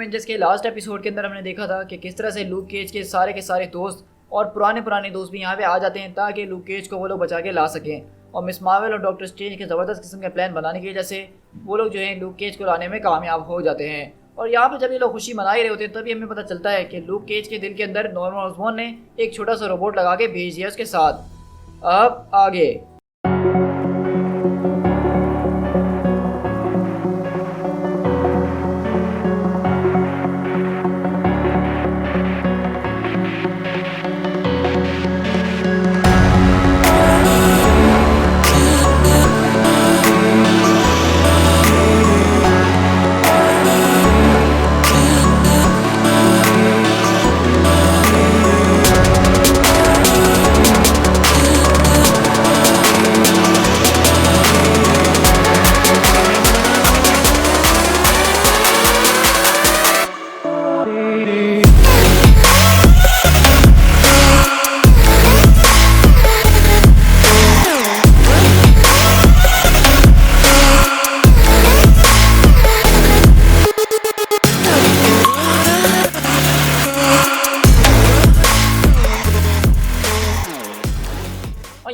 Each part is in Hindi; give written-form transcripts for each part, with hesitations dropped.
एवेंजर्स के लास्ट एपिसोड के अंदर हमने देखा था कि किस तरह से लूक केज के सारे दोस्त और पुराने दोस्त भी यहाँ पे आ जाते हैं ताकि लूक केज को वो लोग बचा के ला सकें। और मिस मार्वल और डॉक्टर स्ट्रेंज के ज़बरदस्त किस्म के प्लान बनाने की वजह से वो लोग जो है लूक केज को लाने में कामयाब हो जाते हैं। और यहाँ पे जब ये लोग खुशी मना ही रहे होते हैं तभी हमें पता चलता है कि लूक केज के दिल के अंदर नॉर्मन ऑसबॉर्न ने एक छोटा सा रोबोट लगा के भेज दिया उसके साथ। अब आगे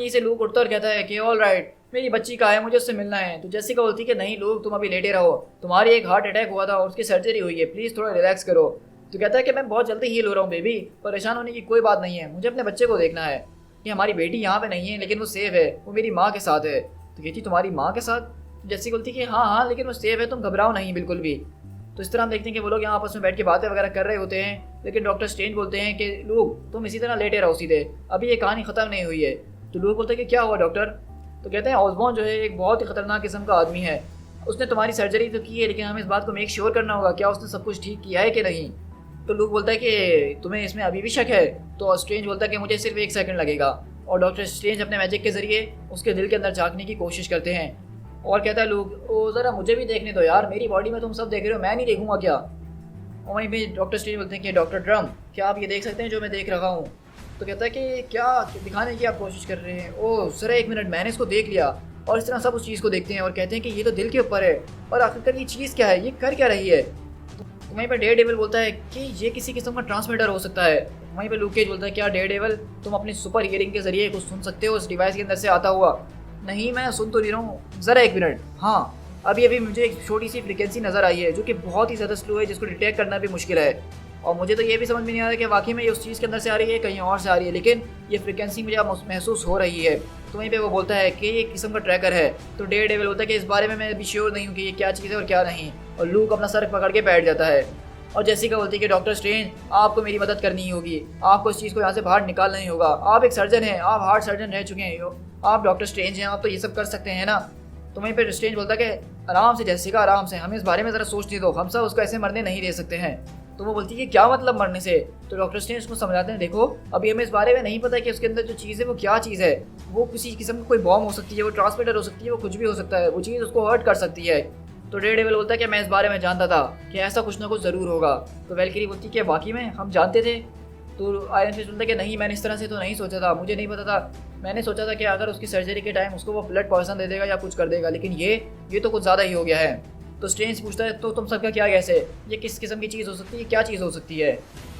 से लूक उठता और कहता है कि ऑल राइट, मेरी बच्ची का है, मुझे उससे मिलना है। तो जेसिका बोलती है कि नहीं लूक, तुम अभी लेटे रहो, तुम्हारी एक हार्ट अटैक हुआ था और उसकी सर्जरी हुई है, प्लीज़ थोड़ा रिलैक्स करो। तो कहता है कि मैं बहुत जल्दी हील हो रहा हूँ बेबी, परेशान होने की कोई बात नहीं है, मुझे अपने बच्चे को देखना है कि हमारी बेटी यहाँ पे नहीं है लेकिन वो सेफ है, वो मेरी माँ के साथ है। तो कहती तुम्हारी माँ के साथ? तो जेसिका बोलती है कि हाँ लेकिन वो सेफ है, तुम घबराओ नहीं बिल्कुल भी। तो इस तरह हम देखते हैं कि वो लोग यहाँ आपस में बैठ के बातें वगैरह कर रहे होते हैं, लेकिन डॉक्टर स्ट्रेंज बोलते हैं कि लूक तुम इसी तरह लेटे रहो सीधे, अभी ये कहानी ख़त्म नहीं हुई है। तो लूक बोलते हैं कि क्या हुआ डॉक्टर? तो कहते हैं ऑसबॉर्न जो है एक बहुत ही खतरनाक किस्म का आदमी है, उसने तुम्हारी सर्जरी तो की है लेकिन हमें इस बात को मेक श्योर करना होगा क्या उसने सब कुछ ठीक किया है कि नहीं। तो लूक बोलता है कि तुम्हें इसमें अभी भी शक है? तो स्ट्रेंज बोलता है कि मुझे सिर्फ 1 सेकंड लगेगा। और डॉक्टर स्ट्रेंज अपने मैजिक के जरिए उसके दिल के अंदर झांकने की कोशिश करते हैं और कहता है लूक ओ ज़रा मुझे भी देखने दो यार, मेरी बॉडी में तुम सब देख रहे हो, मैं नहीं देखूंगा क्या? और वहीं पे डॉक्टर स्ट्रेंज बोलते हैं कि डॉक्टर ड्रम क्या आप ये देख सकते हैं जो मैं देख रहा हूँ? तो कहता है कि क्या दिखाने की आप कोशिश कर रहे हैं? ओह ज़रा 1 मिनट, मैंने इसको देख लिया। और इस तरह सब उस चीज़ को देखते हैं और कहते हैं कि ये तो दिल के ऊपर है और आखिरकार ये चीज़ क्या है, ये कर क्या रही है? तो वहीं पर डेयर डेविल बोलता है कि ये किसी किस्म का ट्रांसमीटर हो सकता है। वहीं पर लूक केज बोलता है क्या डेयर डेविल तुम अपनी सुपर हियरिंग के जरिए कुछ सुन सकते हो उस डिवाइस के अंदर से आता हुआ? नहीं मैं सुन तो नहीं रहा हूँ, ज़रा 1 मिनट। हाँ अभी मुझे एक छोटी सी फ्रिक्वेंसी नज़र आई है जो कि बहुत ही ज़्यादा स्लो है, जिसको डिटेक्ट करना भी मुश्किल है। और मुझे तो ये भी समझ में नहीं आ रहा कि वाकई में ये उस चीज़ के अंदर से आ रही है कहीं और से आ रही है, लेकिन ये फ्रिक्वेंसी मुझे अब महसूस हो रही है। तो वहीं पे वो बोलता है कि ये एक किस्म का ट्रैकर है। तो डेयर डेविल बोलता है कि इस बारे में मैं अभी श्योर नहीं हूँ कि ये क्या चीज़ है और क्या नहीं। और लूक अपना सर पकड़ के बैठ जाता है। और जेसिका बोलती है कि डॉक्टर स्ट्रेंज आपको मेरी मदद करनी होगी, आपको इस चीज़ को यहाँ से बाहर निकालना ही होगा, आप एक सर्जन हैं, आप हार्ट सर्जन रह चुके हैं, आप डॉक्टर स्ट्रेंज हैं, आप तो ये सब कर सकते हैं ना। तो वहीं पर स्ट्रेंज बोलता है कि आराम से जेसिका आराम से, हमें इस बारे में ज़रा सोचने दो, हम सब उसको ऐसे मरने नहीं दे सकते हैं। तो वो बोलती है कि क्या मतलब मरने से? तो डॉक्टर स्ट्रेंज उसको समझाते हैं देखो अभी हमें इस बारे में नहीं पता कि उसके अंदर जो चीज़ है वो क्या चीज़ है, वो किसी किस्म की कोई बॉम्ब हो सकती है, वो ट्रांसमीटर हो सकती है, वो कुछ भी हो सकता है, वो चीज़ उसको हर्ट कर सकती है। तो डेयर डेविल बोलता है कि मैं इस बारे में जानता था कि ऐसा कुछ ना कुछ ज़रूर होगा। तो वैल्किरी बोलती है कि वाकई में हम जानते थे? तो आयरन फिस्ट बोलता है कि नहीं मैंने इस तरह से तो नहीं सोचा था, मुझे नहीं पता था, मैंने सोचा था कि अगर उसकी सर्जरी के टाइम उसको वो ब्लड पॉइजन दे देगा या कुछ कर देगा, लेकिन ये तो कुछ ज़्यादा ही हो गया है। तो स्ट्रेंज पूछता है तो तुम सबका क्या गैस है, ये किस किस्म की चीज़ हो सकती है, क्या चीज़ हो सकती है?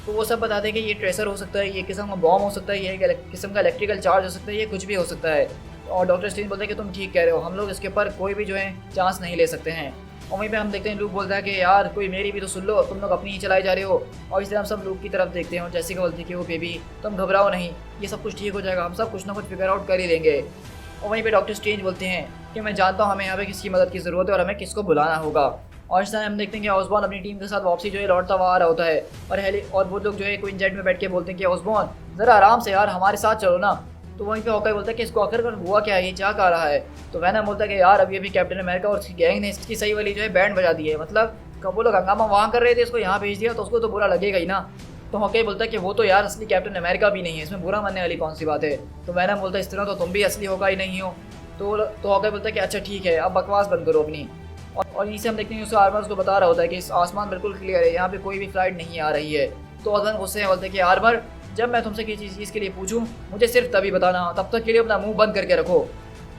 तो वो सब बताते हैं कि ये ट्रेसर हो सकता है, ये किस्म का बॉम्ब हो सकता है, ये किस्म का इलेक्ट्रिकल चार्ज हो सकता है, ये कुछ भी हो सकता है। और डॉक्टर स्ट्रेंज बोलता है कि तुम ठीक कह रहे हो, हम लोग इसके ऊपर कोई भी जो है चांस नहीं ले सकते हैं। और वहीं पे हम देखते हैं लूक बोलता है कि यार कोई मेरी भी तो सुन लो, तुम लोग अपनी ही चलाई जा रहे हो। और इस तरह हम सब लूक की तरफ देखते हैं और जेसिका बोलती है कि वो बेबी तुम घबराओ नहीं, ये सब कुछ ठीक हो जाएगा, हम सब कुछ ना कुछ फिगर आउट कर ही लेंगे। और वहीं पे डॉक्टर स्ट्रेंज बोलते हैं कि मैं जानता हूँ हमें यहाँ पे किसकी मदद की ज़रूरत है और हमें किसको बुलाना होगा। और इस तरह हम देखते हैं कि ऑसबॉर्न अपनी टीम के साथ वापसी जो है लौटता हुआ आ रहा होता है और वो लोग जो है क्वीन जेट में बैठ के बोलते हैं कि ऑसबॉर्न ज़रा आराम से यार, हमारे साथ चलो ना। तो वहीं पे हॉकाई बोलता है कि इसको आखिरकार हुआ क्या है, ये क्या कर रहा है? तो वेनम बोलता है कि यार अभी कैप्टन अमेरिका और उसकी गैंग ने इसकी सही वाली जो है बैंड बजा दी है, मतलब कब वो लोग हंगामा वहाँ कर रहे थे, इसको यहाँ भेज दिया तो उसको तो बुरा लगेगा ही ना। तो हॉकाई बोलता है कि वो तो यार असली कैप्टन अमेरिका भी नहीं है, इसमें बुरा मानने वाली कौन सी बात है? तो वेनम बोलता है इस तरह तो तुम भी असली हॉकाई नहीं हो। तो हॉकाई बोलता है कि अच्छा ठीक है, अब बकवास बंद करो अपनी। और यहीं से हम देखते हैं उसका आर्मर उसको बता रहा होता है कि इस आसमान बिल्कुल क्लियर है, यहाँ पे कोई भी फ्लाइट नहीं आ रही है। तो ऑसबॉर्न गुस्से में बोलते हैं कि आर्मर जब मैं तुमसे किसी चीज़ के लिए पूछूं मुझे सिर्फ तभी बताना, तब तक के लिए अपना मुंह बंद करके रखो।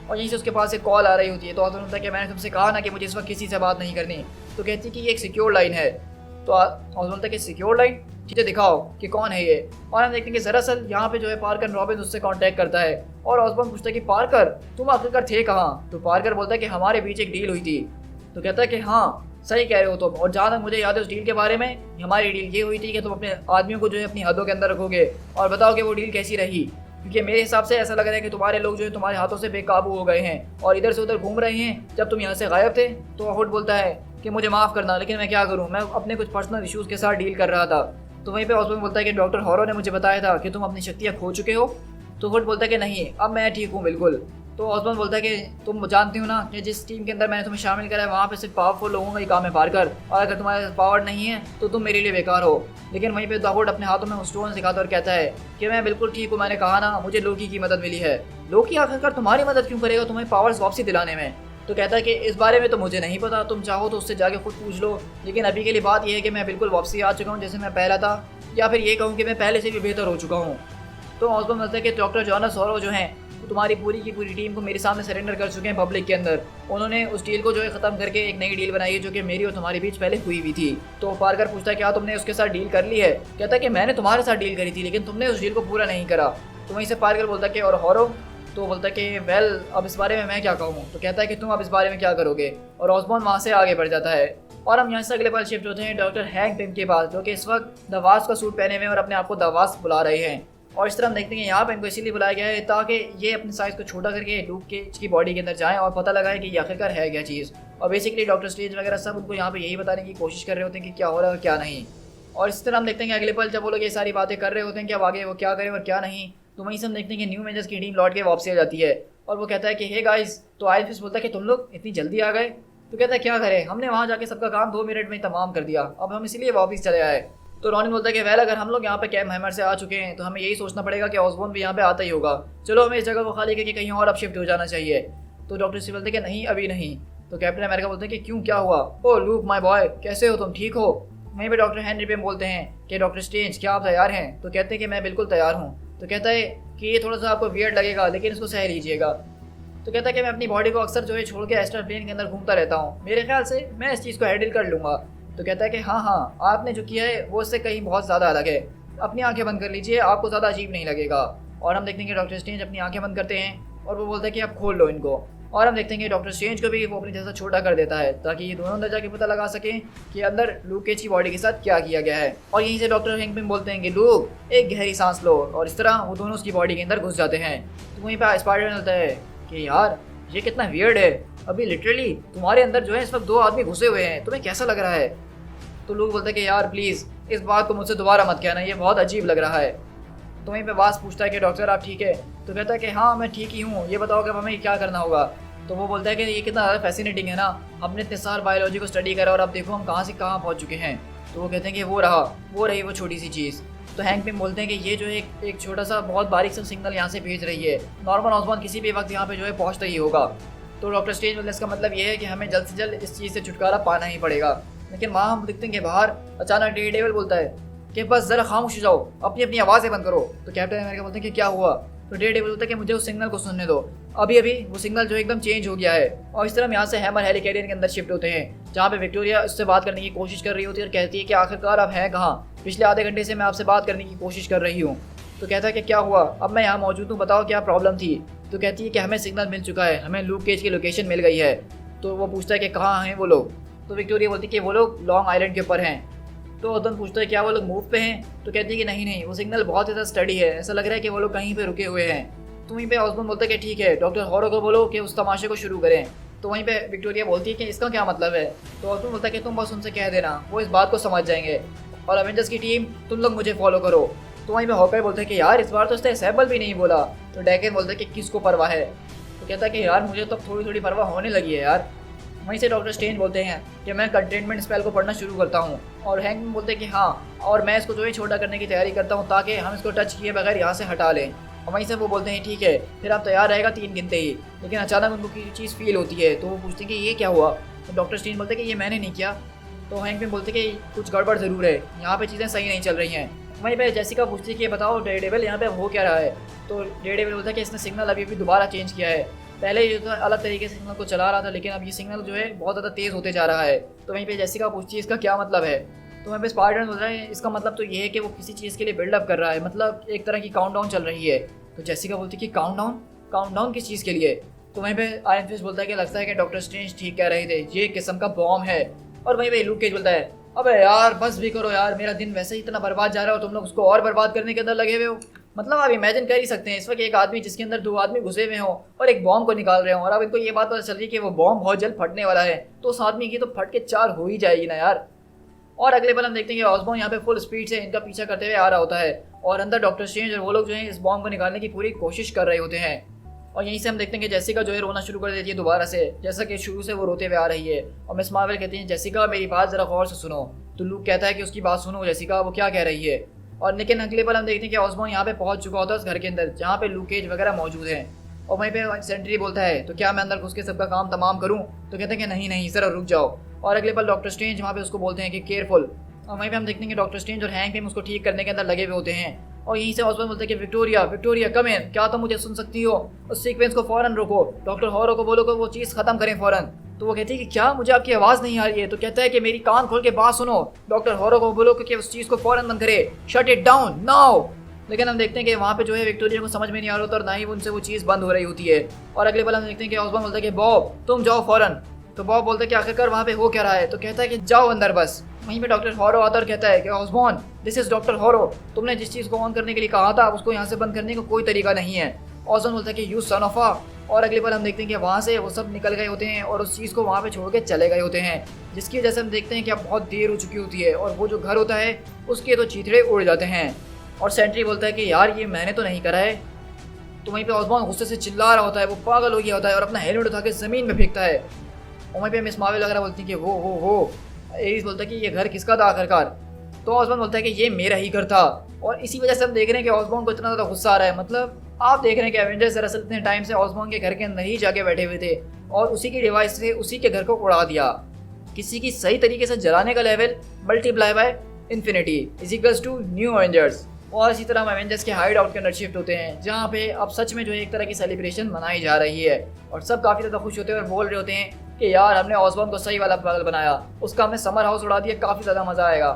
और यहीं से उसके पास एक कॉल आ रही होती है। तो ऑसबॉर्न बोलता है कि मैंने तुमसे कहा ना कि मुझे इस वक्त किसी से बात नहीं करनी। तो कहती है कि ये एक सिक्योर लाइन है। तो ऑसबॉर्न बोलता है कि सिक्योर लाइन, चीज़ें दिखाओ कि कौन है ये। और हम देखते हैं कि दरअसल यहाँ पे जो है पार्कर रॉबिन उससे कांटेक्ट करता है और ऑसबॉर्न पूछता है कि पार्कर तुम आखिरकार थे कहाँ। तो पार्कर बोलता है कि हमारे बीच एक डील हुई थी। तो कहता है कि हाँ सही कह रहे हो तुम, और जहाँ तक मुझे याद है उस डील के बारे में, हमारी डील ये हुई थी कि तुम अपने आदमियों को जो है अपनी हदों के अंदर रखोगे और बताओ कि वो डील कैसी रही, क्योंकि मेरे हिसाब से ऐसा लग रहा है कि तुम्हारे लोग जो है तुम्हारे हाथों से बेकाबू हो गए हैं और इधर से उधर घूम रहे हैं जब तुम यहाँ से गायब थे। तो अहूड बोलता है कि मुझे माफ़ करना, लेकिन मैं क्या करूँ, मैं अपने कुछ पर्सनल इश्यूज़ के साथ डील कर रहा था। तो वहीं पे ऑसबॉर्न बोलता है कि डॉक्टर हॉरो ने मुझे बताया था कि तुम अपनी शक्तियाँ खो चुके हो। तो अहूड बोलता है कि नहीं, अब मैं ठीक हूँ बिल्कुल। तो ऑसबॉर्न बोलता है कि तुम जानती हो ना कि जिस टीम के अंदर मैंने तुम्हें शामिल करा है वहाँ पे सिर्फ पावरफुल लोगों का ही काम है पार्कर, और अगर तुम्हारे पास पावर नहीं है तो तुम मेरे लिए बेकार हो। लेकिन वहीं पे दाहूड अपने हाथों में स्टोन दिखाता और कहता है कि मैं बिल्कुल ठीक हूँ, मैंने कहा ना मुझे लोकी की मदद मिली है। लोकी आखिरकार तुम्हारी मदद क्यों करेगा तुम्हें पावर्स वापसी दिलाने में। तो कहता है कि इस बारे में तो मुझे नहीं पता, तुम चाहो तो उससे जाके खुद पूछ लो, लेकिन अभी के लिए बात यह है कि मैं बिल्कुल वापसी आ चुका हूँ जैसे मैं पहला था, या फिर ये कहूँ कि मैं पहले से भी बेहतर हो चुका हूँ। तो ऑसबॉर्न बोलता है कि डॉक्टर जॉनस हॉरो जो हैं तुम्हारी पूरी की पूरी टीम को मेरे सामने सरेंडर कर चुके हैं पब्लिक के अंदर। उन्होंने उस डील को जो है ख़त्म करके एक नई डील बनाई है जो कि मेरी और तुम्हारे बीच पहले हुई भी थी। तो पार्कर पूछता है क्या तुमने उसके साथ डील कर ली है। कहता है कि मैंने तुम्हारे साथ डील करी थी लेकिन तुमने उस डील को पूरा नहीं करा। तो वहीं से पार्कर बोलता है कि और हॉरो, तो बोलता है कि वेल अब इस बारे में मैं क्या कहूँ। तो कहता है कि तुम अब इस बारे में क्या करोगे। और ऑसबॉर्न वहाँ से आगे बढ़ जाता है और हम यहाँ से अगले पल शिफ्ट होते हैं डॉक्टर हैंक पिम के पास, जो कि इस वक्त दवास का सूट पहने हुए और अपने आप को दवास बुला रहे हैं। और इस तरह हम देखते हैं यहाँ पे इनको इसीलिए बुलाया गया है ताकि ये अपने साइज़ को छोटा करके लूक केज की बॉडी के अंदर जाएं और पता लगाए कि ये आखिरकार है क्या चीज़। और बेसिकली डॉक्टर स्ट्रेंज वगैरह सब उनको यहाँ पे यही बताने की कोशिश कर रहे होते हैं कि क्या हो रहा है और क्या नहीं। और इस तरह हम देखते हैं कि अगले पल जब वो लोग ये सारी बातें कर रहे होते हैं कि अब आगे वो क्या करें और क्या नहीं, तो वहीं से हम देखते हैं कि न्यू मेजर्स की टीम लौट के वापसी आ जाती है और वो कहता है कि हे गाइस। तो आयरन फिस्ट बोलता है कि तुम लोग इतनी जल्दी आ गए। तो कहता है क्या करें, हमने वहाँ जाके सबका काम 2 मिनट में तमाम कर दिया, अब हम इसीलिए वापस चले आए। तो रॉनिन बोलता है कि वेल अगर हम लोग यहाँ पे कैंप हैमर से आ चुके हैं तो हमें यही सोचना पड़ेगा कि ऑसबॉर्न भी यहाँ पे आता ही होगा, चलो हमें इस जगह को खाली करके कहीं और अब शिफ्ट हो जाना चाहिए। तो डॉक्टर स्ट्रेंज बोलते हैं कि नहीं अभी नहीं। तो कैप्टन अमेरिका बोलते हैं कि क्यों क्या हुआ। ओ लूक माय बॉय कैसे हो तुम, ठीक हो। वहीं पे डॉक्टर हेनरी पेम बोलते हैं कि डॉक्टर स्ट्रेंज क्या आप तैयार हैं। तो कहते हैं कि मैं बिल्कुल तैयार हूँ। तो कहता है कि ये थोड़ा सा आपको वियर्ड लगेगा लेकिन इसको सह लीजिएगा। तो कहता है कि मैं अपनी बॉडी को अक्सर जो है छोड़ के एस्ट्रल प्लेन के अंदर घूमता रहता हूँ, मेरे ख्याल से मैं इस चीज़ को हैंडल कर लूँगा। तो कहता है कि हाँ आपने जो किया है वो इससे कहीं बहुत ज़्यादा अलग है, अपनी आंखें बंद कर लीजिए, आपको ज़्यादा अजीब नहीं लगेगा। और हम देखते हैं कि डॉक्टर स्ट्रेंज अपनी आंखें बंद करते हैं और वो बोलता है कि आप खोल लो इनको। और हम देखते हैं कि डॉक्टर स्ट्रेंज को भी वो अपनी जैसा छोटा कर देता है ताकि ये दोनों अंदर जाके पता लगा सकें कि अंदर लूक केज की बॉडी के साथ क्या किया गया है। और यहीं से डॉक्टर हैंक पिम बोलते हैं कि लूक एक गहरी सांस लो, और इस तरह वो दोनों उसकी बॉडी के अंदर घुस जाते हैं। तो वहीं पर स्पाइडरमैन होता है कि यार ये कितना वियर्ड है, अभी लिटरली तुम्हारे अंदर जो है इस वक्त 2 आदमी घुसे हुए हैं, तुम्हें कैसा लग रहा है। तो लोग बोलते हैं कि यार प्लीज़ इस बात को मुझसे दोबारा मत कहना, ये बहुत अजीब लग रहा है। तो वहीं पे वास पूछता है कि डॉक्टर आप ठीक है। तो कहता है कि हाँ मैं ठीक ही हूँ, ये बताओ कि अब हमें क्या करना होगा। तो वो बोलता है कि ये कितना ज़्यादा फैसिनेटिंग है ना, हमने इतने साल बायोलॉजी को स्टडी करा और अब देखो हम कहाँ से कहाँ पहुँच चुके हैं। तो वो कहते हैं कि वो रही वो छोटी सी चीज़। तो हैंक पिम बोलते हैं कि ये जो एक छोटा सा बहुत बारीक सा सिग्नल यहाँ से भेज रही है, नॉर्मन ऑसबॉर्न किसी भी वक्त यहाँ पे जो है पहुँचता ही होगा। तो डॉक्टर स्ट्रेंज बोलते हैं इसका मतलब ये है कि हमें जल्द से जल्द इस चीज़ से छुटकारा पाना ही पड़ेगा। लेकिन वहाँ हम देखते हैं कि बाहर अचानक डेयरडेविल बोलता है कि बस ज़रा खामोश हो जाओ, अपनी अपनी आवाज़ें बंद करो। तो कैप्टन अमेरिका बोलते हैं कि क्या हुआ। तो डेयरडेविल बोलता है कि मुझे उस सिग्नल को सुनने दो, अभी वो सिग्नल जो एकदम चेंज हो गया है। और इस तरह हम यहाँ से हैमर हेलिकैरियन के अंदर शिफ्ट होते हैं जहाँ पे विक्टोरिया उससे बात करने की कोशिश कर रही होती है और कहती है कि आखिरकार आप हैं कहाँ, पिछले आधे घंटे से मैं आपसे बात करने की कोशिश कर रही हूँ। तो कहता है कि क्या हुआ, अब मैं यहाँ मौजूद हूँ, बताओ क्या प्रॉब्लम थी। तो कहती है कि हमें सिग्नल मिल चुका है, हमें लूक केज की लोकेशन मिल गई है। तो वो पूछता है कि कहाँ हैं वो लोग। तो विक्टोरिया बोलती है कि वो लोग लॉन्ग आइलैंड के ऊपर हैं। तो ओदन पूछता है क्या वो लोग मूव पे हैं। तो कहती है कि नहीं वो सिग्नल बहुत ज़्यादा स्टडी है, ऐसा लग रहा है कि वो लोग कहीं पे रुके हुए हैं। तो वहीं पे ऑसबॉर्न बोलता है कि ठीक है डॉक्टर हॉरो को बोलो कि उस तमाशे को शुरू करें। तो वहीं पे विक्टोरिया बोलती है कि इसका क्या मतलब है। तो ऑसबॉर्न बोलता है कि तुम बस उनसे कह देना, वो इस बात को समझ जाएंगे, और एवेंजर्स की टीम तुम लोग मुझे फॉलो करो। तो वहीं पे हॉकाई बोलता है कि यार इस बार तो इसने सैबल भी नहीं बोला। तो डैकन बोलता है कि किसको परवाह है। तो कहता है कि यार मुझे तो थोड़ी थोड़ी परवाह होने लगी है यार। वहीं से डॉक्टर स्ट्रेंज बोलते हैं कि मैं कंटेनमेंट स्पेल को पढ़ना शुरू करता हूँ। और हैंक बोलते हैं कि हाँ, और मैं इसको जो है छोटा करने की तैयारी करता हूँ ताकि हम इसको टच किए बगैर यहाँ से हटा लें। और वहीं से वो बोलते हैं ठीक है फिर आप तैयार रहेगा 3 गिनते ही। लेकिन अचानक उनको किसी चीज़ फील होती है तो वो पूछते हैं कि ये क्या हुआ। तो डॉक्टर स्ट्रेंज बोलते हैं कि ये मैंने नहीं किया। तो हैंक बोलते हैं कि कुछ गड़बड़ ज़रूर है, यहाँ पे चीज़ें सही नहीं चल रही हैं। वहीं पे जेसिका पूछती है कि बताओ डेयरडेविल यहाँ पे हो क्या रहा है। तो डेयरडेविल बोलता है कि इसने सिग्नल अभी दोबारा चेंज किया है, पहले ये तो अलग तरीके से सिग्नल को चला रहा था लेकिन अब ये सिग्नल जो है बहुत ज़्यादा तेज़ होते जा रहा है। तो वहीं पे जेसिका पूछती है इसका क्या मतलब है। तो मैं बस पार्टनर बोल रहा है इसका मतलब तो ये है कि वो किसी चीज़ के लिए बिल्डअप कर रहा है, मतलब एक तरह की काउंटडाउन चल रही है। तो जेसिका बोलती है कि काउंटडाउन किस चीज़ के लिए? तो वहीं पे आयरन फिस्ट बोलता है कि लगता है कि डॉक्टर स्ट्रेंज ठीक कह रहे थे, ये किस्म का बॉम्ब है। और वहीं पे लूक केज बोलता है अबे यार बस भी करो यार, मेरा दिन वैसे ही इतना बर्बाद जा रहा हो, तुम लोग उसको और बर्बाद करने के अंदर लगे हुए हो। मतलब आप इमेजिन कर ही सकते हैं इस वक्त एक आदमी जिसके अंदर 2 आदमी घुसे हुए हों और एक बॉम्ब को निकाल रहे हों, और अब इनको ये बात पता चल रही है कि वो बॉम्ब बहुत जल्द फटने वाला है, तो उस आदमी की तो फट के 4 हो ही जाएगी ना यार। और अगले पल हम देखते हैं कि ऑसबॉर्न यहाँ पे फुल स्पीड से इनका पीछा करते हुए आ रहा होता है, और अंदर डॉक्टर स्ट्रेंज और वो लोग जो है इस बॉम्ब को निकालने की पूरी कोशिश कर रहे होते हैं। और यहीं से हम देखते हैं कि जेसिका जो है रोना शुरू कर देती है दोबारा से, जैसा कि शुरू से वो रोते हुए आ रही है। और मिस मार्वल कहती है जेसिका मेरी बात ज़रा गौर से सुनो। तो लूक कहता है कि उसकी बात सुनो जेसिका, वो क्या कह रही है। और लेकिन अगले पल हम देखते हैं कि ऑसबॉर्न यहाँ पे पहुँच चुका होता है उस घर के अंदर जहाँ पे लूक केज वगैरह मौजूद हैं। और वहीं पे सेंट्री बोलता है तो क्या मैं अंदर घुस के सबका काम तमाम करूँ? तो कहते हैं कि नहीं ज़रा रुक जाओ। और अगले पल डॉक्टर स्ट्रेंज वहाँ पे उसको बोलते हैं कि केयरफुल। और वहीं पे हम देखते हैं कि डॉक्टर स्ट्रेंज और हैंक भी उसको ठीक करने के अंदर लगे हुए होते हैं। और यहीं से ऑसबॉर्न बोलते हैं कि विक्टोरिया कम इन, क्या तुम मुझे सुन सकती हो? उस सीक्वेंस को फ़ौरन रोको, डॉक्टर हॉरो को बोलो कि वो चीज़ ख़त्म करें फ़ौरन। तो वो कहती है कि क्या मुझे आपकी आवाज़ नहीं आ रही है? तो कहता है कि मेरी कान खोल के बात सुनो, डॉक्टर हॉरो को बोलो कि उस चीज़ को फ़ौरन बंद करे, शट इट डाउन नाउ। लेकिन हम देखते हैं कि वहाँ पे जो है विक्टोरिया को समझ में नहीं आ रहा होता और ना ही उनसे वो चीज़ बंद हो रही होती है। और अगले पल हम देखते हैं कि ऑसबॉर्न बोलता है कि बॉब तुम जाओ फ़ौरन। तो बॉब बोलता है कि आखिरकार वहाँ पे हो क्या रहा है? तो कहता है कि जाओ अंदर बस। वहीं पे डॉक्टर हॉरो आता और कहता है कि Osborne this is doctor harrow, तुमने जिस चीज़ को ऑन करने के लिए कहा था उसको यहाँ से बंद करने का कोई तरीका नहीं है। ऑसबॉर्न बोलता है कि यू सन ऑफ आ। और अगले पल हम देखते हैं कि वहाँ से वो सब निकल गए होते हैं और उस चीज़ को वहाँ पे छोड़ के चले गए होते हैं, जिसकी वजह से हम देखते हैं कि अब बहुत देर हो चुकी होती है और वो जो घर होता है उसके तो चीथड़े उड़ जाते हैं। और सेंट्री बोलता है कि यार ये मैंने तो नहीं करा है। तो वहीं पे ऑसबॉर्न गुस्से से चिल्ला रहा होता है, वो पागल हो गया होता है और अपना हेलमेट उठा के ज़मीन में फेंकता है। और वहीं पे मिस मार्वल वगैरह बोलती है कि हो एरिस बोलता है कि ये घर किसका था आखिरकार? तो ऑसबॉर्न बोलता है कि ये मेरा ही घर था। और इसी वजह से हम देख रहे हैं कि ऑसबॉर्न को इतना ज़्यादा गुस्सा आ रहा है। मतलब आप देख रहे हैं कि एवेंजर्स दरअसल इतने टाइम से ऑसबॉर्न के घर के अंदर ही जाके बैठे हुए थे और उसी की डिवाइस से उसी के घर को उड़ा दिया। किसी की सही तरीके से जलाने का level multiply by infinity is equals to new Avengers. और इसी तरह हम एवेंजर्स के हाइड आउट के अंदर शिफ्ट होते हैं जहाँ पे अब सच में जो है एक तरह की सेलिब्रेशन मनाई जा रही है और सब काफ़ी ज़्यादा खुश होते हैं और बोल रहे होते हैं कि यार हमने ऑसबॉर्न को सही वाला पागल बनाया, उसका हमने समर हाउस उड़ा दिया, काफ़ी ज़्यादा मज़ा आएगा।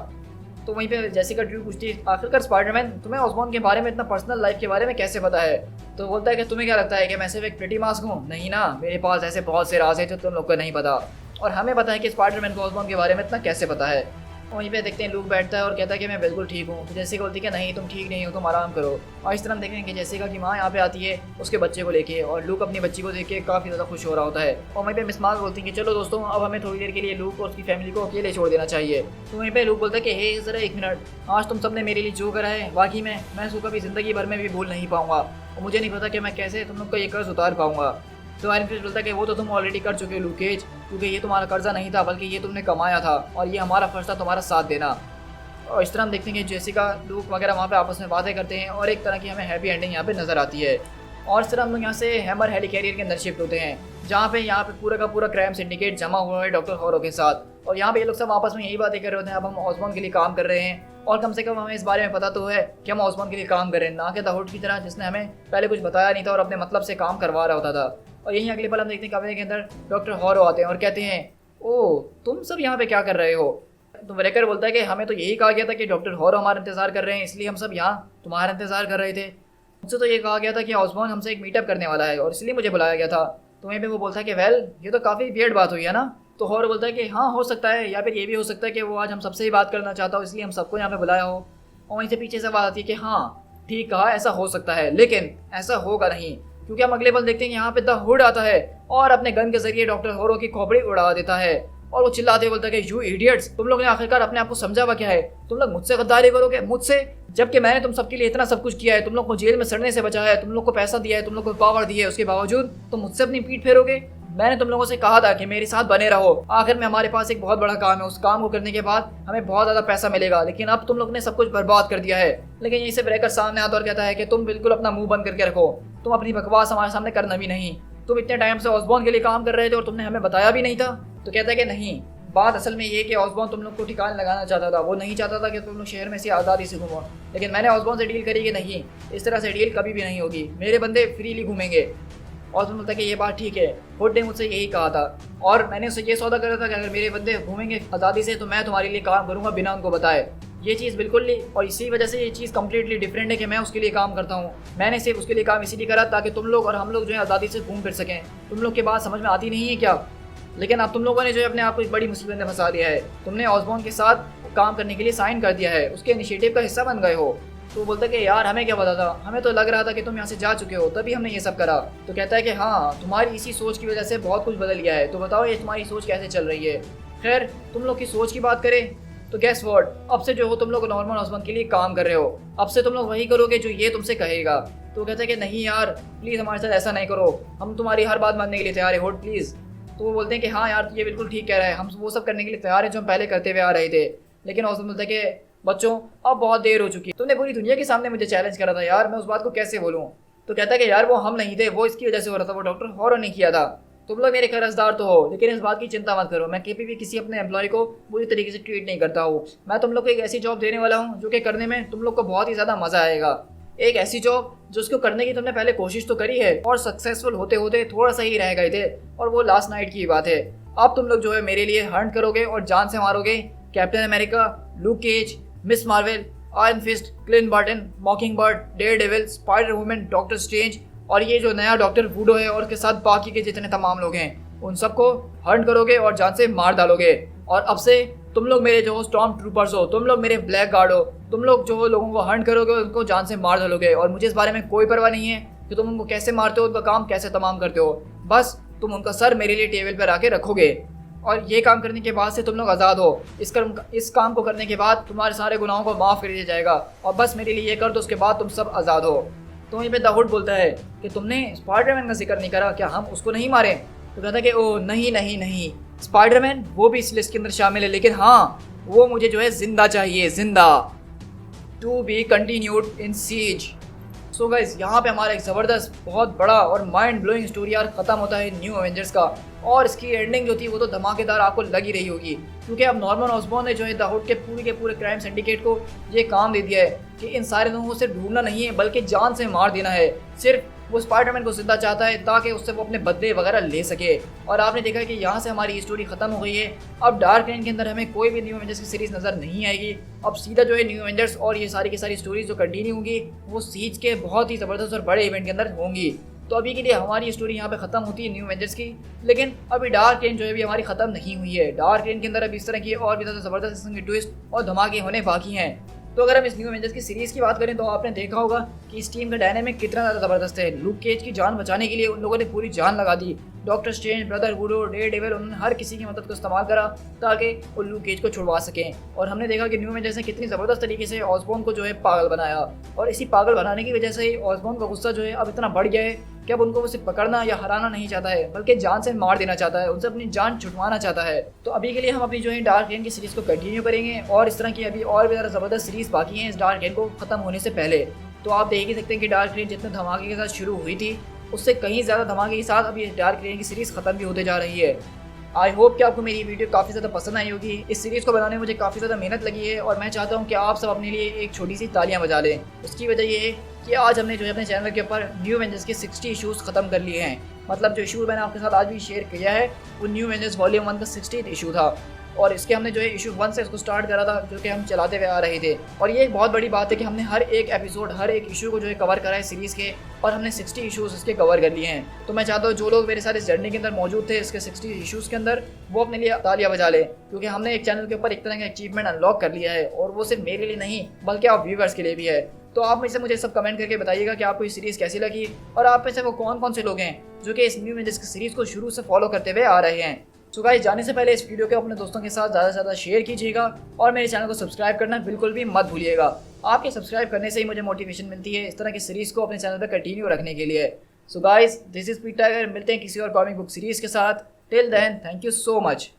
तो वहीं पे जेसिका ड्रू पूछती है आखिरकार स्पाइडरमैन तुम्हें ऑसबॉर्न के बारे में इतना पर्सनल लाइफ के बारे में कैसे पता है? तो बोलता है कि तुम्हें क्या लगता है कि मैं सिर्फ एक प्रिटी मास्क हूँ? नहीं ना, मेरे पास ऐसे बहुत से राज हैं जो तुम लोग को नहीं पता, और हमें पता है कि स्पाइडरमैन को ऑसबॉर्न के बारे में इतना कैसे पता है। वहीं पे देखते हैं लूक बैठता है और कहता है कि मैं बिल्कुल ठीक हूँ। तो जेसिका बोलती है कि नहीं तुम ठीक नहीं हो, तुम आराम करो। और इस तरह हम देखेंगे कि जेसिका की माँ यहाँ पे आती है उसके बच्चे को लेके, और लूक अपनी बच्ची को देख के काफ़ी ज़्यादा खुश हो रहा होता है। और वहीं पे मिस मार्वल बोलती है कि चलो दोस्तों अब हमें थोड़ी देर के लिए लूक और उसकी फैमिली को अकेले छोड़ देना चाहिए। तो वहीं पे लूक बोलता है कि हे ज़रा एक मिनट, आज तुम सबने मेरे लिए जो करा है वाकई में मैं उसको कभी ज़िंदगी भर में भी भूल नहीं पाऊँगा, और मुझे नहीं पता कि मैं कैसे तुम लोग का ये कर्ज उतार पाऊँगा। तो आयरन फिस्ट बोलता है कि वो तो तुम ऑलरेडी कर चुके हो लूक केज, क्योंकि ये तुम्हारा कर्जा नहीं था बल्कि ये तुमने कमाया था और ये हमारा फर्ज था तुम्हारा साथ देना। और इस तरह हम देखते हैं कि जेसिका लूक वगैरह वहाँ पे आपस में बातें करते हैं और एक तरह की हमें हैप्पी एंडिंग यहाँ पे नज़र आती है। और इस तरह हम लोग यहाँ से हैमर हेलिकैरियर के अंदर शिफ्ट होते हैं जहाँ पे पूरा का पूरा क्राइम सिंडिकेट जमा हुआ है डॉक्टर हॉरो के साथ, और यहाँ पे ये लोग सब आपस में यही बातें कर रहे होते हैं अब हम ऑसबॉर्न के लिए काम कर रहे हैं, और कम से कम हमें इस बारे में पता तो है कि हम ऑसबॉर्न के लिए काम कर रहे हैं, ना कि द हुड की तरह जिसने हमें पहले कुछ बताया नहीं था और अपने मतलब से काम करवा रहा होता था। और यहीं अगले पल हम देखते हैं कमरे के अंदर डॉक्टर हॉरो आते हैं और कहते हैं ओ तुम सब यहाँ पे क्या कर रहे हो? तो ब्रेकर बोलता है कि हमें तो यही कहा गया था कि डॉक्टर हॉरो हमारा इंतजार कर रहे हैं, इसलिए हम सब यहाँ तुम्हारा इंतजार कर रहे थे। मुझसे तो ये कहा गया था कि ऑसबॉर्न हमसे एक मीटअप करने वाला है और इसलिए मुझे बुलाया गया था। तो वहीं पे वो बोलता है कि वेल ये तो काफ़ी वियर्ड बात हुई है ना। तो हॉरो बोलता है कि हाँ हो सकता है, या फिर ये भी हो सकता है कि वो आज हम सबसे ही बात करना चाहता हो इसलिए हम सबको यहाँ पे बुलाया हो। और वहीं से पीछे से बात आती है कि हाँ ठीक कहा, ऐसा हो सकता है लेकिन ऐसा होगा नहीं, क्योंकि हम अगले पल देखते हैं कि यहाँ पे द हुड आता है और अपने गन के जरिए डॉक्टर हॉरो की खोपड़ी उड़ा देता है और वो चिल्लाते बोलता है कि यू इडियट्स, तुम लोग ने आखिरकार अपने आप को समझा हुआ क्या है? तुम लोग मुझसे गद्दारी करोगे, मुझसे, जबकि मैंने तुम सबके लिए इतना सब कुछ किया है, तुम लोग को जेल में सड़ने से बचाया है, तुम लोग को पैसा दिया है, तुम लोग को पावर दी है, उसके बावजूद तुम मुझसे अपनी पीठ फेरोगे? मैंने तुम लोगों से कहा था कि मेरे साथ बने रहो, आखिर में हमारे पास एक बहुत बड़ा काम है, उस काम को करने के बाद हमें बहुत ज़्यादा पैसा मिलेगा, लेकिन अब तुम लोग ने सब कुछ बर्बाद कर दिया है। लेकिन यहीं से ब्रेकर सामने आता और कहता है कि तुम बिल्कुल अपना मुंह बंद करके रखो, तुम अपनी बकवास हमारे सामने करना भी नहीं, तुम इतने टाइम से ऑसबॉर्न के लिए काम कर रहे थे और तुमने हमें बताया भी नहीं था। तो कहता है कि नहीं, बात असल में ये कि ऑसबॉर्न तुम लोग को ठिकाने लगाना चाहता था, वो नहीं चाहता था कि तुम लोग शहर में से आज़ादी से घूमो, लेकिन मैंने ऑसबॉर्न से डील करी कि नहीं, इस तरह से डील कभी भी नहीं होगी, मेरे बंदे फ्रीली घूमेंगे। और उसने बोलता है कि ये बात ठीक है, हुड ने मुझसे यही कहा था और मैंने उससे ये सौदा करा था कि अगर मेरे बंदे घूमेंगे आज़ादी से तो मैं तुम्हारे लिए काम करूँगा बिना उनको बताए। ये चीज़ बिल्कुल नहीं, और इसी वजह से ये चीज़ कम्प्लीटली डिफरेंट है कि मैं उसके लिए काम करता हूँ। मैंने सिर्फ उसके लिए काम इसीलिए करा ताकि तुम लोग और हम लोग जो है आज़ादी से घूम फिर सकें। तुम लोग की बात समझ में आती नहीं है क्या? लेकिन अब तुम लोगों ने जो है अपने आप को एक बड़ी मुसीबत में फंसा लिया है। तुमने ऑसबॉर्न के साथ काम करने के लिए साइन कर दिया है, उसके इनिशिएटिव का हिस्सा बन गए हो। तो वो बोलता है कि यार हमें क्या पता था, हमें तो लग रहा था कि तुम यहाँ से जा चुके हो, तभी हमने ये सब करा। तो कहता है कि हाँ, तुम्हारी इसी सोच की वजह से बहुत कुछ बदल गया है, तो बताओ ये तुम्हारी सोच कैसे चल रही है। खैर, तुम लोग की सोच की बात करें तो गैस व्हाट, अब से जो हो तुम लोग नॉर्मल ऑसबॉर्न के लिए काम कर रहे हो। अब से तुम लोग वही करोगे जो ये तुमसे कहेगा। तो कहता है कि नहीं यार, प्लीज़ हमारे साथ ऐसा नहीं करो, हम तुम्हारी हर बात मानने के लिए तैयार है हुड, प्लीज़। तो वो बोलते हैं कि हाँ यार, ये बिल्कुल ठीक कह रहा है, हम वो सब करने के लिए तैयार हैं जो हम पहले करते हुए आ रहे थे। लेकिन ऑसबॉर्न बोलता है कि बच्चों, अब बहुत देर हो चुकी है, तुमने पूरी दुनिया के सामने मुझे चैलेंज करा था यार, मैं उस बात को कैसे बोलूँ। तो कहता है कि यार वो हम नहीं थे, वो इसकी वजह से हो रहा था, वो डॉक्टर हॉरर ने किया था। तुम लोग मेरे कर्जदार तो हो, लेकिन इस बात की चिंता मत करो, मैं कभी भी किसी अपने एम्प्लॉय को बुरी तरीके से ट्रीट नहीं करता हूँ। मैं तुम लोग को एक ऐसी जॉब देने वाला हूँ जो कि करने में तुम लोग को बहुत ही ज़्यादा मज़ा आएगा। एक ऐसी जॉब जो उसको करने की तुमने पहले कोशिश तो करी है और सक्सेसफुल होते होते थोड़ा सा ही रह गए थे, और वो लास्ट नाइट की बात है। अब तुम लोग जो है मेरे लिए हंट करोगे और जान से मारोगे Captain America, Luke Cage, Miss Marvel, Iron Fist, Clint Barton, Mockingbird, Daredevil, Spider Woman, Doctor Strange और ये जो नया डॉक्टर वुडो है और उसके साथ बाकी के जितने तमाम लोग हैं, उन सबको हंट करोगे और जान से मार डालोगे। और अब से तुम लोग मेरे जो स्टॉर्म ट्रूपर्स हो, तुम लोग मेरे ब्लैक गार्ड हो, तुम लोग जो लोगों को हंट करोगे उनको जान से मार डालोगे। और मुझे इस बारे में कोई परवाह नहीं है कि तुम उनको कैसे मारते हो, उनका काम कैसे तमाम करते हो, बस तुम उनका सर मेरे लिए टेबल पर आके रखोगे। और ये काम करने के बाद से तुम लोग आज़ाद हो। इस काम को करने के बाद तुम्हारे सारे गुनाहों को माफ़ कर दिया जाएगा, और बस मेरे लिए ये कर दो, उसके बाद तुम सब आज़ाद हो। तो वहीं पे द हुड बोलता है कि तुमने स्पाइडरमैन का जिक्र नहीं करा, क्या हम उसको नहीं मारें? तो कहता है कि ओ नहीं नहीं नहीं, स्पाइडरमैन वो भी इस लिस्ट के अंदर शामिल है, लेकिन हाँ, वो मुझे जो है जिंदा चाहिए, जिंदा। To be continued in Siege. So guys, यहाँ पे हमारा एक ज़बरदस्त बहुत बड़ा और माइंड ब्लोइंग स्टोरी आर्क ख़त्म होता है न्यू एवेंजर्स का। और इसकी एंडिंग जो थी वो तो धमाकेदार आपको लग ही रही होगी, क्योंकि अब नॉर्मन ऑसबॉर्न ने जो है द हुड के पूरे क्राइम सिंडिकेट को ये काम दे दिया है कि इन सारे लोगों को सिर्फ ढूंढना नहीं है बल्कि जान से मार देना है। सिर्फ वो स्पाइडरमैन को जिंदा चाहता है ताकि उससे वो अपने बदले वगैरह ले सके। और आपने देखा कि यहाँ से हमारी स्टोरी खत्म हो गई है। अब डार्क रेन के अंदर हमें कोई भी न्यू एवेंजर्स की सीरीज नज़र नहीं आएगी। अब सीधा जो है न्यू एवेंजर्स और ये सारी की सारी स्टोरीज जो कंटिन्यू होंगी वो सीज के बहुत ही ज़बरदस्त और बड़े इवेंट के अंदर होंगी। तो अभी के लिए हमारी स्टोरी यहाँ पे ख़त्म होती है न्यू एवेंजर्स की, लेकिन अभी डार्क रेन जो है अभी हमारी ख़त्म नहीं हुई है। डार्क रेन के अंदर अभी इस तरह की और भी ज़्यादा ज़बरदस्त किस्म के ट्विस्ट और धमाके होने बाकी हैं। तो अगर हम इस न्यू एवेंजर्स की सीरीज़ की बात करें तो आपने देखा होगा कि इस टीम का डायनामिक कितना ज़्यादा ज़बरदस्त है। लूक केज की जान बचाने के लिए उन लोगों ने पूरी जान लगा दी। डॉक्टर स्ट्रेंज, ब्रदर वुडो, डेयरडेविल, उन्होंने हर किसी की मदद को इस्तेमाल करा ताकि वो लूक केज को छुड़वा सकें। और हमने देखा कि न्यू एवेंजर्स ने कितनी ज़बरदस्त तरीके से ऑसबॉर्न को जो है पागल बनाया, और इसी पागल बनाने की वजह से ऑसबॉर्न का गुस्सा जो है अब इतना बढ़ गया है कि अब उनको वो सिर्फ पकड़ना या हराना नहीं चाहता है बल्कि जान से मार देना चाहता है, उनसे अपनी जान छुटवाना चाहता है। तो अभी के लिए हम अपनी जो है डार्क रेन की सीरीज़ को कंटिन्यू करेंगे, और इस तरह की अभी और भी ज़्यादा ज़बरदस्त सीरीज़ बाकी हैं इस डार्क रेन को ख़त्म होने से पहले। तो आप देख ही सकते हैं कि डार्क रेन जितने धमाके के साथ शुरू हुई थी उससे कहीं ज़्यादा धमाके के साथ अभी डार्क रेन की सीरीज़ ख़त्म भी होते जा रही है। आई होप कि आपको मेरी वीडियो काफ़ी ज़्यादा पसंद आई होगी। इस सीरीज़ को बनाने में मुझे काफ़ी ज़्यादा मेहनत लगी है, और मैं चाहता हूँ कि आप सब अपने लिए एक छोटी सी तालियां बजा लें। उसकी वजह ये है कि आज हमने जो है अपने चैनल के ऊपर न्यू एवेंजर्स के 60 इशूज़ ख़त्म कर लिए हैं। मतलब जो इशू मैंने आपके साथ आज भी शेयर किया है वो न्यू एवेंजर्स वॉल्यूम 1 का 60th इशू था, और इसके हमने जो है इशू 1 से इसको स्टार्ट करा था, जो कि हम चलाते हुए आ रहे थे। और ये एक बहुत बड़ी बात है कि हमने हर एक एपिसोड, हर एक इशू को जो है कवर करा है सीरीज़ के, और हमने 60 इशूज़ इसके कवर कर लिए हैं। तो मैं चाहता हूँ जो लोग मेरे साथ इस जर्नी के अंदर मौजूद थे इसके 60 इशूज़ के अंदर, वो अपने लिए तालियां बजा लें, क्योंकि हमने एक चैनल के ऊपर एक तरह का अचीवमेंट अनलॉक कर लिया है, और वो सिर्फ मेरे लिए नहीं बल्कि आप व्यूवर्स के लिए भी है। तो आप मुझे सब कमेंट करके बताइएगा कि आपको ये सीरीज़ कैसी लगी, और आप में से वो कौन कौन से लोग हैं जो कि इस न्यू एवेंजर्स की सीरीज़ को शुरू से फॉलो करते हुए आ रहे हैं। सो गाइस, जाने से पहले इस वीडियो को अपने दोस्तों के साथ ज़्यादा से ज़्यादा शेयर कीजिएगा, और मेरे चैनल को सब्सक्राइब करना बिल्कुल भी मत भूलिएगा। आपके सब्सक्राइब करने से ही मुझे मोटिवेशन मिलती है इस तरह की सीरीज़ को अपने चैनल पर कंटिन्यू रखने के लिए। So guys, this is Pete Tiger. मिलते हैं किसी और कॉमिक बुक सीरीज़ के साथ। Till then, thank you so much.